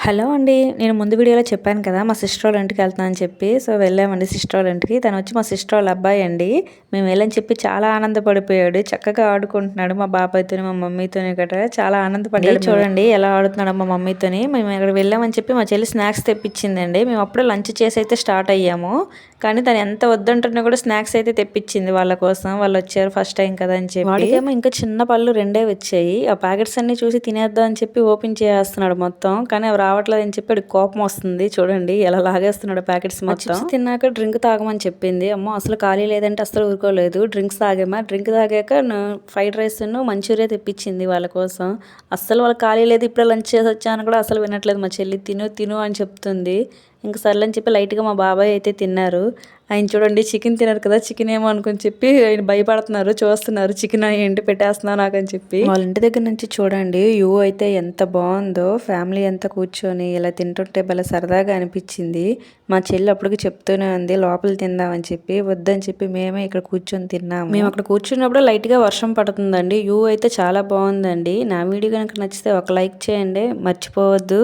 Hello అండి. నేను ముందు వీడియోలో చెప్పాను కదా మా సిస్టర్ వాళ్ళ ఇంటికి వెళ్తున్నా అని చెప్పి. సో వెళ్ళామండి సిస్టర్ వాళ్ళ ఇంటికి. తను వచ్చి మా సిస్టర్ వాళ్ళ అబ్బాయి అండి. మేము వెళ్ళని చెప్పి చాలా ఆనందపడిపోయాడు. చక్కగా ఆడుకుంటున్నాడు మా బాబాయ్‌తోని, మా మమ్మీతోని గట్రా చాలా ఆనందపడ్డాడు. చూడండి ఎలా ఆడుతున్నాడో మా మమ్మీతోని. మేము అక్కడికి వెళ్ళామని చెప్పి మా చెల్లి స్నాక్స్ తెప్పించిందండి. మేము అప్పుడే లంచ్ చేసి అయితే స్టార్ట్ అయ్యాము. కానీ తను ఎంత వద్దంటున్నా కూడా స్నాక్స్ అయితే తెప్పించింది వాళ్ళ కోసం. వాళ్ళు వచ్చారు ఫస్ట్ టైం కదా అని చెప్పి. వాడికేమో ఇంకా చిన్న పళ్ళు రెండే వచ్చాయి. ఆ ప్యాకెట్స్ అన్ని చూసి తినేద్దాం అని చెప్పి ఓపెన్ చేస్తున్నాడు మొత్తం. కానీ అవి రావట్లేదు అని చెప్పి వాడికి కోపం వస్తుంది. చూడండి ఎలా లాగేస్తున్నాడు ప్యాకెట్స్ మొత్తం. చిప్స్ తిన్నాక డ్రింక్ తాగమని చెప్పింది. అమ్మో అసలు ఖాళీ లేదంటే అసలు ఊరుకోలేదు. డ్రింక్స్ తాగామా, డ్రింక్ తాగాక ఫ్రైడ్ రైస్ మంచూరియా తెప్పించింది వాళ్ళ కోసం. అస్సలు వాళ్ళకి ఖాళీ లేదు, ఇప్పుడే లంచ్ చేసి వచ్చాను కూడా అసలు వినట్లేదు. మా చెల్లి తిను తిను అని చెప్తుంది. ఇంకా సర్లని చెప్పి లైట్గా మా బాబాయ్ అయితే తిన్నారు. ఆయన చూడండి చికెన్ తినరు కదా, చికెన్ ఏమో అనుకుని చెప్పి ఆయన భయపడుతున్నారు, చూస్తున్నారు చికెన్ ఏంటి పెట్టేస్తున్నావు నాకని చెప్పి. వాళ్ళ ఇంటి దగ్గర నుంచి చూడండి వ్యూ అయితే ఎంత బాగుందో. ఫ్యామిలీ అంతా కూర్చొని ఇలా తింటుంటే భలే సరదాగా అనిపించింది. మా చెల్లి అప్పటికి చెప్తూనే ఉంది లోపల తిందామని చెప్పి. వద్దని చెప్పి మేమే ఇక్కడ కూర్చొని తిన్నాము. మేము అక్కడ కూర్చున్నప్పుడు లైట్గా వర్షం పడుతుందండి. వ్యూ అయితే చాలా బాగుందండి. నా వీడియో కనుక నచ్చితే ఒక లైక్ చేయండి, మర్చిపోవద్దు.